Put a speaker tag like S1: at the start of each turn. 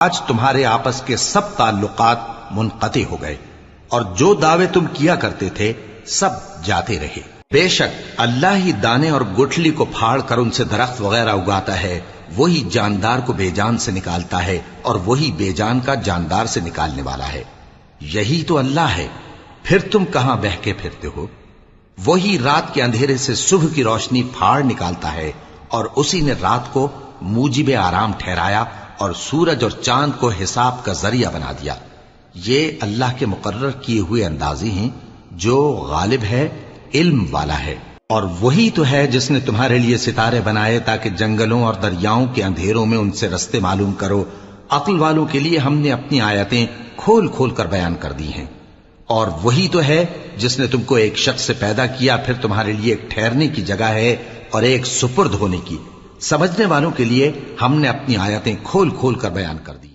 S1: آج تمہارے آپس کے سب تعلقات منقطع ہو گئے اور جو دعوے تم کیا کرتے تھے سب جاتے رہے۔ بے شک اللہ ہی دانے اور گٹھلی کو پھاڑ کر ان سے درخت وغیرہ اگاتا ہے، وہی جاندار کو بے جان سے نکالتا ہے اور وہی بے جان کا جاندار سے نکالنے والا ہے۔ یہی تو اللہ ہے، پھر تم کہاں بہہ کے پھرتے ہو؟ وہی رات کے اندھیرے سے صبح کی روشنی پھاڑ نکالتا ہے، اور اسی نے رات کو موجب آرام ٹھہرایا اور سورج اور چاند کو حساب کا ذریعہ بنا دیا۔ یہ اللہ کے مقرر کیے ہوئے اندازی ہیں، جو غالب ہے، علم والا ہے۔ اور وہی تو ہے جس نے تمہارے لیے ستارے بنائے تاکہ جنگلوں اور دریاؤں کے اندھیروں میں ان سے رستے معلوم کرو۔ عقل والوں کے لیے ہم نے اپنی آیتیں کھول کھول کر بیان کر دی ہیں۔ اور وہی تو ہے جس نے تم کو ایک شخص سے پیدا کیا، پھر تمہارے لیے ایک ٹھہرنے کی جگہ ہے اور ایک سپرد ہونے کی۔ سمجھنے والوں کے لیے ہم نے اپنی آیتیں کھول کھول کر بیان کر دی۔